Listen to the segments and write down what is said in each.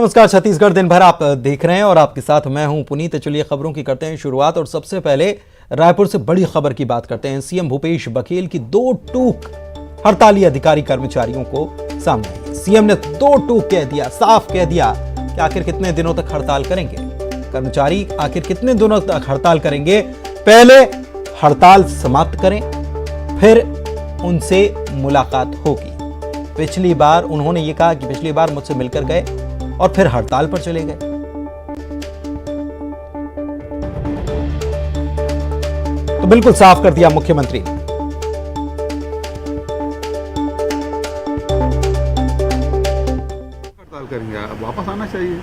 नमस्कार, छत्तीसगढ़ दिन भर आप देख रहे हैं और आपके साथ मैं हूं पुनीत। चलिए खबरों की करते हैं शुरुआत और सबसे पहले रायपुर से बड़ी खबर की बात करते हैं। सीएम भूपेश बघेल की दो टूक हड़ताली अधिकारी कर्मचारियों को सामने आई। सीएम ने दो टूक कह दिया, साफ कह दिया कि आखिर कितने दिनों तक हड़ताल करेंगे कर्मचारी, आखिर कितने दिनों तक हड़ताल करेंगे। पहले हड़ताल समाप्त करें, फिर उनसे मुलाकात होगी। पिछली बार उन्होंने ये कहा कि पिछली बार मुझसे मिलकर गए और फिर हड़ताल पर चले गए। तो बिल्कुल साफ कर दिया मुख्यमंत्री ने। हड़ताल करेंगे, अब वापस आना चाहिए।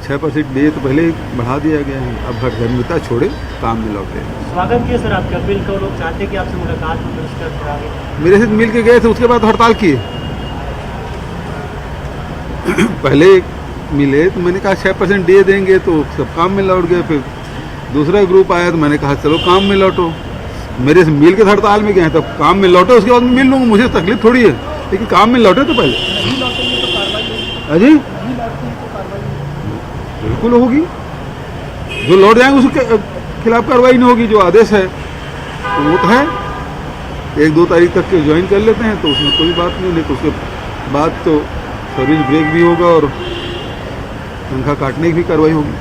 6% डे तो पहले ही बढ़ा दिया गया है, अब गर्मिता छोड़े काम में लौटे। स्वागत किया सर आपका, अपील करो, लोग चाहते कि आपसे मुलाकात हो। मेरे से मिल के गए थे, उसके बाद हड़ताल किए। पहले मिले तो मैंने कहा 6% डे देंगे तो सब काम में लौट गए। फिर दूसरा ग्रुप आया तो मैंने कहा चलो काम में लौटो। मेरे से मिल के हड़ताल में गए तब काम में लौटे, उसके बाद मिल लूँगा, मुझे तकलीफ थोड़ी है, लेकिन काम में लौटे तो पहले। अजी बिल्कुल होगी, जो लौट जाएंगे उसके खिलाफ कार्रवाई नहीं होगी। जो आदेश है तो वो तो है, 1-2 तारीख तक के ज्वाइन कर लेते हैं तो उसमें कोई बात नहीं, लेकिन उसके बाद तो सर्विस ब्रेक भी होगा और तनख्वाह काटने की भी कार्रवाई होगी।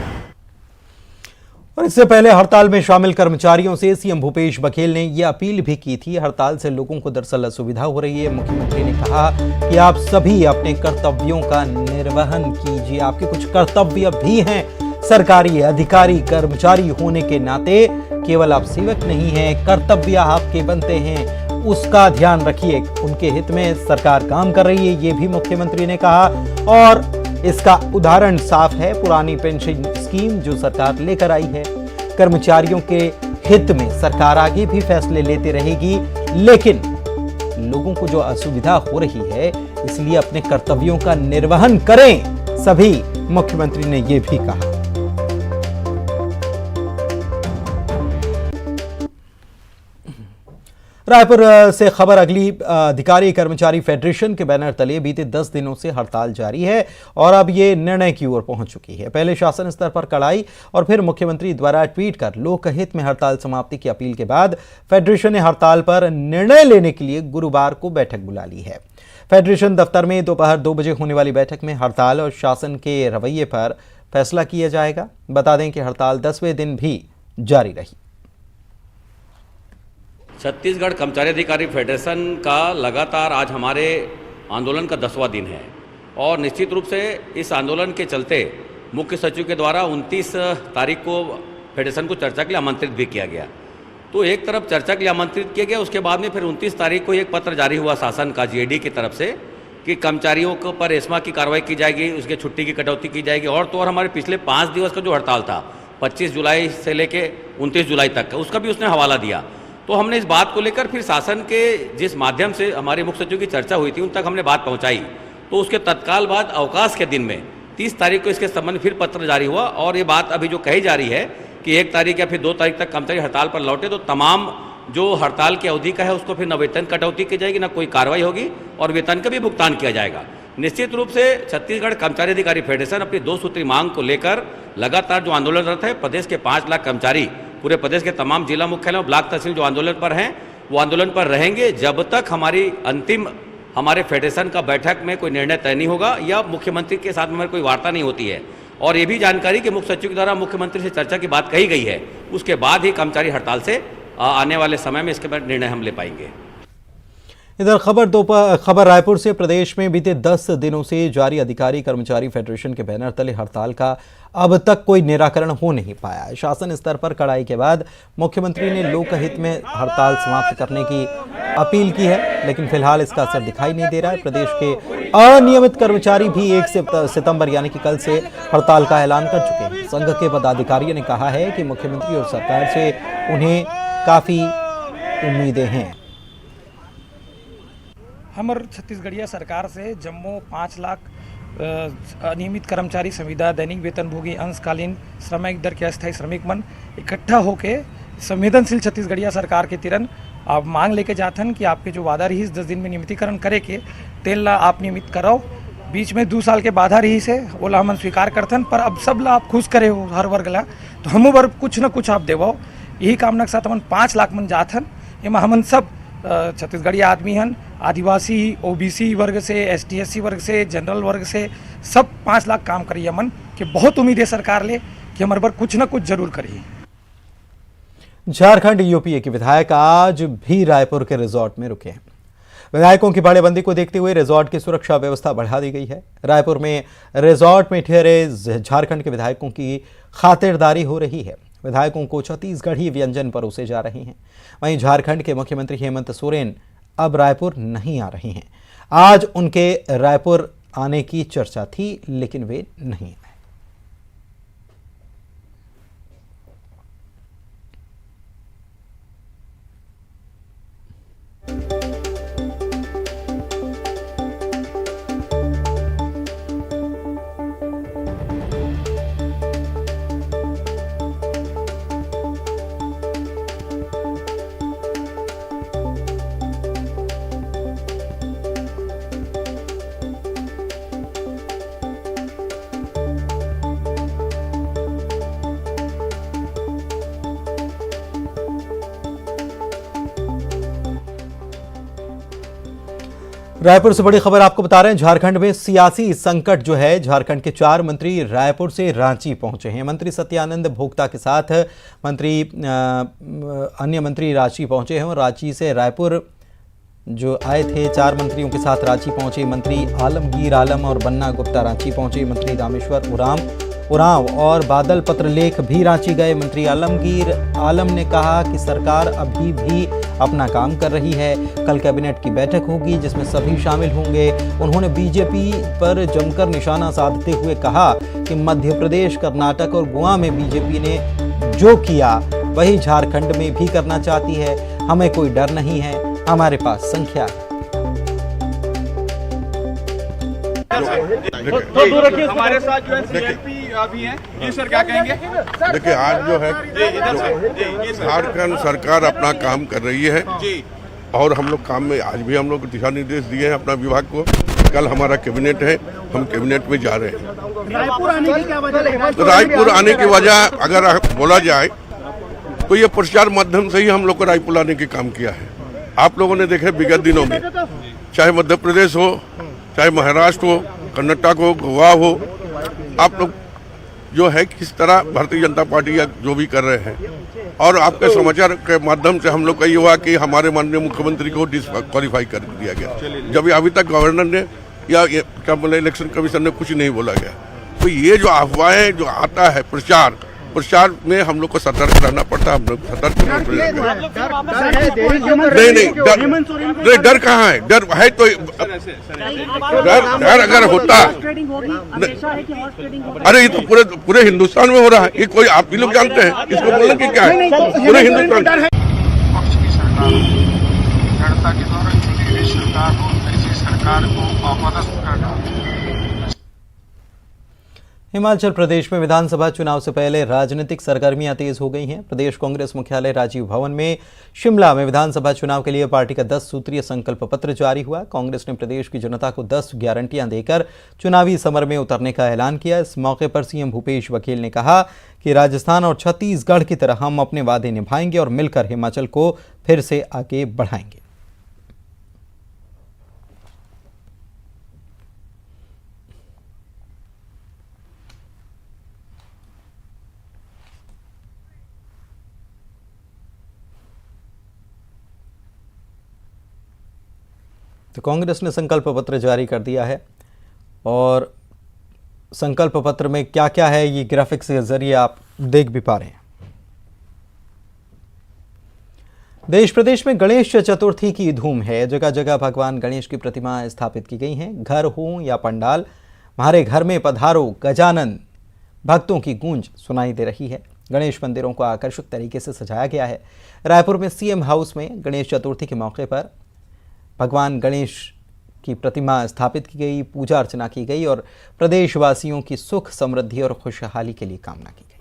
और इससे पहले हड़ताल में शामिल कर्मचारियों से सीएम भूपेश बघेल ने यह अपील भी की थी। हड़ताल से लोगों को दरअसल असुविधा हो रही है। मुख्यमंत्री ने कहा कि आप सभी अपने कर्तव्यों का निर्वहन कीजिए। आपके कुछ कर्तव्य भी हैं। सरकारी अधिकारी कर्मचारी होने के नाते केवल आप सेवक नहीं हैं, कर्तव्य आपके बनते हैं, उसका ध्यान रखिए। उनके हित में सरकार काम कर रही है, ये भी मुख्यमंत्री ने कहा। और इसका उदाहरण साफ है, पुरानी पेंशन स्कीम जो सरकार लेकर आई है। कर्मचारियों के हित में सरकार आगे भी फैसले लेते रहेगी, लेकिन लोगों को जो असुविधा हो रही है इसलिए अपने कर्तव्यों का निर्वहन करें सभी, मुख्यमंत्री ने यह भी कहा। रायपुर से खबर अगली। अधिकारी कर्मचारी फेडरेशन के बैनर तले बीते 10 दिनों से हड़ताल जारी है और अब ये निर्णय की ओर पहुंच चुकी है। पहले शासन स्तर पर कड़ाई और फिर मुख्यमंत्री द्वारा ट्वीट कर लोकहित में हड़ताल समाप्ति की अपील के बाद फेडरेशन ने हड़ताल पर निर्णय लेने के लिए गुरुवार को बैठक बुला ली है। फेडरेशन दफ्तर में दोपहर 2 बजे होने वाली बैठक में हड़ताल और शासन के रवैये पर फैसला किया जाएगा। बता दें कि हड़ताल 10वें दिन भी जारी रही। छत्तीसगढ़ कर्मचारी अधिकारी फेडरेशन का लगातार आज हमारे आंदोलन का 10वां दिन है और निश्चित रूप से इस आंदोलन के चलते मुख्य सचिव के द्वारा 29 तारीख को फेडरेशन को चर्चा के लिए आमंत्रित भी किया गया। तो एक तरफ चर्चा के लिए आमंत्रित किया गया, उसके बाद में फिर 29 तारीख को एक पत्र जारी हुआ शासन का जीएडी की तरफ से कि कर्मचारियों को पर एस्मा की कार्रवाई की जाएगी, उसके छुट्टी की कटौती की जाएगी। और तो और हमारे पिछले 5 दिवस का जो हड़ताल था 25 जुलाई से लेके 29 जुलाई तक का, उसका भी उसने हवाला दिया। तो हमने इस बात को लेकर फिर शासन के जिस माध्यम से हमारे मुख्य सचिव की चर्चा हुई थी उन तक हमने बात पहुंचाई। तो उसके तत्काल बाद अवकाश के दिन में 30 तारीख को इसके संबंध में फिर पत्र जारी हुआ और ये बात अभी जो कही जा रही है कि 1 तारीख या फिर 2 तारीख तक कर्मचारी हड़ताल पर लौटे तो तमाम जो हड़ताल की अवधि का है उसको फिर न वेतन कटौती की जाएगी, न कोई कार्रवाई होगी और वेतन का भी भुगतान किया जाएगा। निश्चित रूप से छत्तीसगढ़ कर्मचारी अधिकारी फेडरेशन अपनी 2 सूत्री मांग को लेकर लगातार जो आंदोलनरत है, प्रदेश के 5 लाख कर्मचारी पूरे प्रदेश के तमाम जिला मुख्यालयों ब्लॉक तहसील जो आंदोलन पर हैं वो आंदोलन पर रहेंगे जब तक हमारी अंतिम हमारे फेडरेशन का बैठक में कोई निर्णय तय नहीं होगा या मुख्यमंत्री के साथ में हमारी कोई वार्ता नहीं होती है। और ये भी जानकारी कि मुख्य सचिव के द्वारा मुख्यमंत्री से चर्चा की बात कही गई है, उसके बाद ही कर्मचारी हड़ताल से आने वाले समय में इसके बाद निर्णय हम ले पाएंगे। इधर खबर रायपुर से। प्रदेश में बीते 10 दिनों से जारी अधिकारी कर्मचारी फेडरेशन के बैनर तले हड़ताल का अब तक कोई निराकरण हो नहीं पाया है। शासन स्तर पर कड़ाई के बाद मुख्यमंत्री ने लोकहित में हड़ताल समाप्त करने की अपील की है, लेकिन फिलहाल इसका असर दिखाई नहीं दे रहा है। प्रदेश के अनियमित कर्मचारी भी 1 सितंबर यानी कि कल से हड़ताल का ऐलान कर चुके हैं। संघ के पदाधिकारियों ने कहा है कि मुख्यमंत्री और सरकार से उन्हें काफी उम्मीदें हैं। हमर छत्तीसगढ़िया सरकार से जम्मो 5 लाख अनियमित कर्मचारी संविदा दैनिक वेतनभोगी अंशकालीन श्रमिक दर के अस्थायी श्रमिक मन इकट्ठा होके संवेदनशील छत्तीसगढ़िया सरकार के तिरन आप मांग लेके जाथन कि आपके जो वादा रही 10 दिन में नियमितीकरण करे के तेल ला आप नियमित कराओ बीच में 2 साल के बाधा रही से ओला हमन स्वीकार करथन, पर अब सब ला आप खुश करे हो हर वर्ग ला, तो हमो बर कुछ न कुछ आप देवो। यही कामना के साथ हमन 5 लाख मन जाथन। एमा हमन सब छत्तीसगढ़ी आदमी हन, आदिवासी, ओबीसी वर्ग से, ST/SC वर्ग से, जनरल वर्ग से, सब 5 लाख काम करिए हमन कि बहुत उम्मीद है सरकार ले कि हमारे बर कुछ न कुछ जरूर करिए। झारखंड यूपीए के विधायक आज भी रायपुर के रिजॉर्ट में रुके हैं। विधायकों की बाड़ेबंदी को देखते हुए रिजॉर्ट की सुरक्षा व्यवस्था बढ़ा दी गई है। रायपुर में रिजॉर्ट में ठहरे झारखंड के विधायकों की खातिरदारी हो रही है। विधायकों को छत्तीसगढ़ी व्यंजन परोसे जा रहे हैं। वहीं झारखंड के मुख्यमंत्री हेमंत सोरेन अब रायपुर नहीं आ रहे हैं। आज उनके रायपुर आने की चर्चा थी, लेकिन वे नहीं आए। रायपुर से बड़ी खबर आपको बता रहे हैं। झारखंड में सियासी संकट जो है, झारखंड के 4 मंत्री रायपुर से रांची पहुंचे हैं। मंत्री सत्यानंद भोक्ता के साथ अन्य मंत्री रांची पहुंचे हैं और रांची से रायपुर जो आए थे 4 मंत्रियों के साथ रांची पहुंचे। मंत्री आलमगीर आलम और बन्ना गुप्ता रांची पहुंचे। मंत्री रामेश्वर उरांव और बादल पत्रलेख भी रांची गए। मंत्री आलमगीर आलम ने कहा कि सरकार अभी भी अपना काम कर रही है। कल कैबिनेट की बैठक होगी जिसमें सभी शामिल होंगे। उन्होंने बीजेपी पर जमकर निशाना साधते हुए कहा कि मध्य प्रदेश, कर्नाटक और गोवा में बीजेपी ने जो किया वही झारखंड में भी करना चाहती है। हमें कोई डर नहीं है, हमारे पास संख्या है। हमारे साथ जो है CLP भी हैं। जी सर, क्या कहेंगे? देखिए, आज जो है झारखंड सरकार अपना काम कर रही है और हम लोग काम में आज भी हम लोग दिशा निर्देश दिए हैं अपना विभाग को। कल हमारा कैबिनेट है, हम कैबिनेट में जा रहे हैं। रायपुर आने की क्या वजह है? तो रायपुर आने की वजह अगर बोला जाए तो ये प्रचार माध्यम से ही हम लोग को रायपुर लाने के काम किया है। आप लोगों ने देखे विगत दिनों में, चाहे मध्य प्रदेश हो, चाहे महाराष्ट्र हो, कर्नाटक हो, गोवा हो, आप लोग जो है किस तरह भारतीय जनता पार्टी या जो भी कर रहे हैं। और आपके समाचार के माध्यम से हम लोग का ये हुआ कि हमारे माननीय मुख्यमंत्री को डिस्क्वालीफाई कर दिया गया, जब अभी तक गवर्नर ने या क्या बोले इलेक्शन कमीशन ने कुछ नहीं बोला गया। तो ये जो अफवाहें जो आता है प्रचार में हम लोग को सतर्क रहना पड़ता है। हम लोग सतर्क नहीं, डर कहाँ है? डर है तो डर अगर होता, अरे ये तो पूरे हिंदुस्तान में हो रहा है। ये कोई आप भी लोग जानते हैं, इसको बोलने की क्या है? पूरे हिंदुस्तान पक्ष की सरकार जनता के द्वारा चुनी गई सरकार हो, ऐसी सरकार को अपदस्थ करना। हिमाचल प्रदेश में विधानसभा चुनाव से पहले राजनीतिक सरगर्मियां तेज हो गई हैं। प्रदेश कांग्रेस मुख्यालय राजीव भवन में शिमला में विधानसभा चुनाव के लिए पार्टी का 10 सूत्रीय संकल्प पत्र जारी हुआ। कांग्रेस ने प्रदेश की जनता को 10 गारंटियां देकर चुनावी समर में उतरने का ऐलान किया। इस मौके पर सीएम भूपेश बघेल ने कहा कि राजस्थान और छत्तीसगढ़ की तरह हम अपने वादे निभाएंगे और मिलकर हिमाचल को फिर से आगे बढ़ाएंगे। तो कांग्रेस ने संकल्प पत्र जारी कर दिया है और संकल्प पत्र में क्या क्या है ये ग्राफिक्स के जरिए आप देख भी पा रहे हैं। देश प्रदेश में गणेश चतुर्थी की धूम है। जगह जगह भगवान गणेश की प्रतिमा स्थापित की गई हैं। घर हो या पंडाल, हमारे घर में पधारो गजानन, भक्तों की गूंज सुनाई दे रही है। गणेश मंदिरों को आकर्षक तरीके से सजाया गया है। रायपुर में सीएम हाउस में गणेश चतुर्थी के मौके पर भगवान गणेश की प्रतिमा स्थापित की गई, पूजा अर्चना की गई और प्रदेशवासियों की सुख, समृद्धि और खुशहाली के लिए कामना की गई।